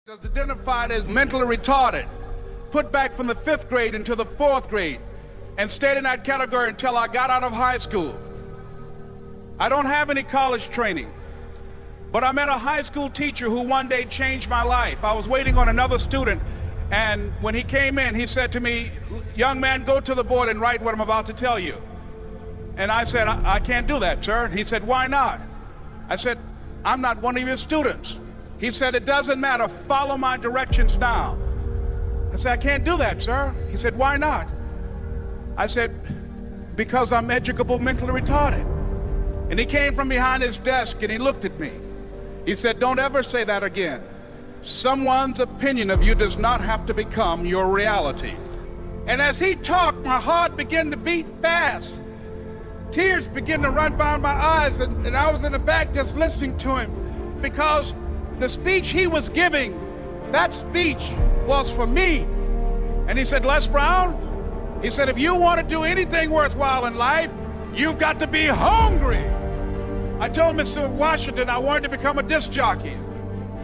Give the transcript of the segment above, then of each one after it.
Was identified as mentally retarded, put back from the 5th grade into the 4th grade, and stayed in that category until I got out of high school. I don't have any college training, but I met a high school teacher who one day changed my life. I was waiting on another student, and when he came in, he said to me, "Young man, go to the board and write what I'm about to tell you." And I said, I can't do that, sir. He said, "Why not?" I said, "I'm not one of your students." He said, "It doesn't matter, follow my directions now." I said, "I can't do that, sir." He said, "Why not?" I said, "Because I'm educable mentally retarded." And he came from behind his desk and he looked at me. He said, "Don't ever say that again. Someone's opinion of you does not have to become your reality." And as he talked, my heart began to beat fast. Tears began to run down my eyes, and I was in the back just listening to him, because the speech he was giving, that speech was for me. And he said, "Les Brown," he said, "if you want to do anything worthwhile in life, you've got to be hungry." I told Mr. Washington I wanted to become a disc jockey.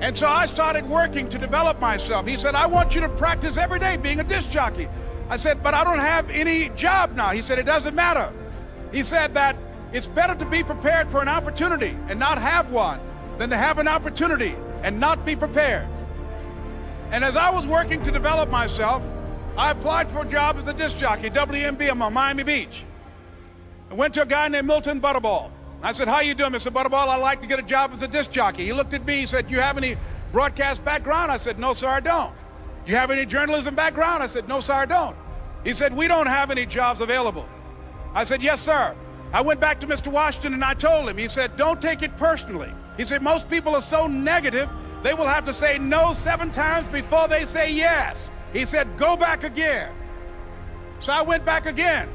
And so I started working to develop myself. He said, "I want you to practice every day being a disc jockey." I said, "But I don't have any job now." He said, "It doesn't matter." He said that it's better to be prepared for an opportunity and not have one than to have an opportunity and not be prepared. And as I was working to develop myself, I applied for a job as a disc jockey, WMB, on Miami Beach. I went to a guy named Milton Butterball. I said, "How you doing, Mr. Butterball? I'd like to get a job as a disc jockey." He looked at me, he said, "You have any broadcast background?" I said, "No, sir, I don't." "You have any journalism background?" I said, "No, sir, I don't." He said, "We don't have any jobs available." I said, "Yes, sir." I went back to Mr. Washington and I told him. He said, "Don't take it personally." He said, "Most people are so negative, they will have to say no 7 times before they say yes." He said, "Go back again." So I went back again.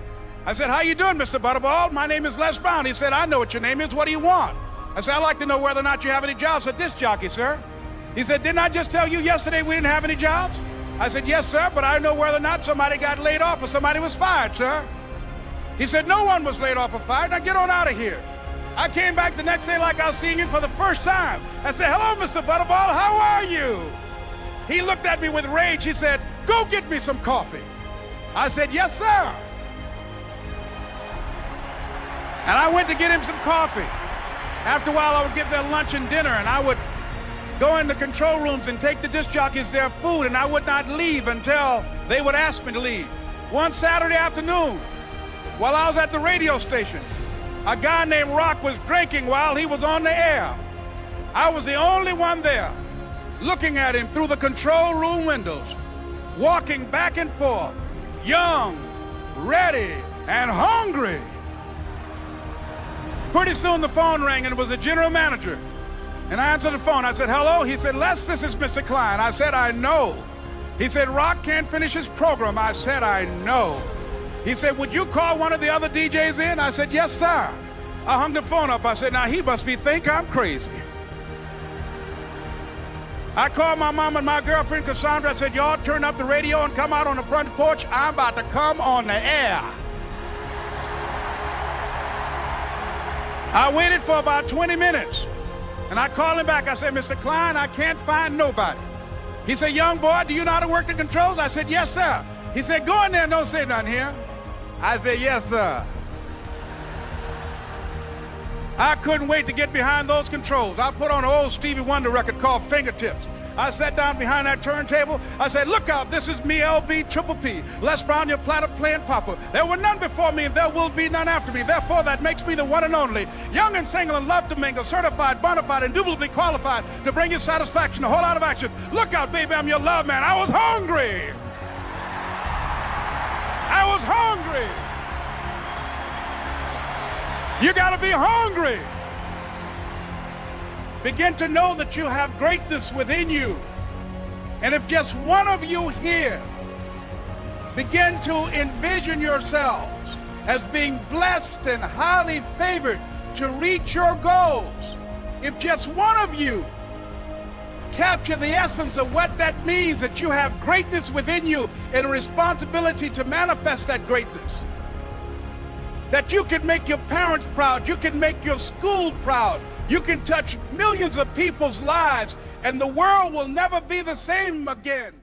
I said, "How you doing, Mr. Butterball? My name is Les Brown." He said, "I know what your name is. What do you want?" I said, "I'd like to know whether or not you have any jobs as a disc jockey, sir." He said, "Didn't I just tell you yesterday we didn't have any jobs?" I said, "Yes, sir, but I don't know whether or not somebody got laid off or somebody was fired, sir." He said, "No one was laid off or fired. Now get on out of here." I came back the next day like I was seeing him for the first time. I said, "Hello, Mr. Butterball, how are you?" He looked at me with rage. He said, "Go get me some coffee." I said, "Yes, sir." And I went to get him some coffee. After a while, I would get their lunch and dinner, and I would go in the control rooms and take the disc jockeys their food, and I would not leave until they would ask me to leave. One Saturday afternoon, while I was at the radio station, a guy named Rock was drinking while he was on the air. I was the only one there, looking at him through the control room windows, walking back and forth, young, ready, and hungry. Pretty soon the phone rang, and it was the general manager. And I answered the phone. I said, "Hello?" He said, "Les, this is Mr. Klein." I said, "I know." He said, "Rock can't finish his program." I said, "I know." He said, "Would you call one of the other DJs in?" I said, "Yes, sir." I hung the phone up. I said, "Now he must think I'm crazy." I called my mom and my girlfriend, Cassandra. I said, "Y'all turn up the radio and come out on the front porch. I'm about to come on the air." I waited for about 20 minutes, and I called him back. I said, "Mr. Klein, I can't find nobody." He said, "Young boy, do you know how to work the controls?" I said, "Yes, sir." He said, "Go in there and don't say nothing here." I said, "Yes, sir." I couldn't wait to get behind those controls. I put on an old Stevie Wonder record called Fingertips. I sat down behind that turntable. I said, "Look out, this is me, LB Triple P, Les Brown, your platter playing papa. There were none before me, and there will be none after me. Therefore, that makes me the one and only. Young and single and love to mingle, certified, bona fide, indubitably qualified to bring you satisfaction, a whole lot of action. Look out, baby, I'm your love man." I was hungry. I was hungry. You got to be hungry. Begin to know that you have greatness within you. And if just one of you here begin to envision yourselves as being blessed and highly favored to reach your goals, if just one of you capture the essence of what that means, that you have greatness within you and a responsibility to manifest that greatness, that you can make your parents proud, you can make your school proud, You can touch millions of people's lives, and the world will never be the same again.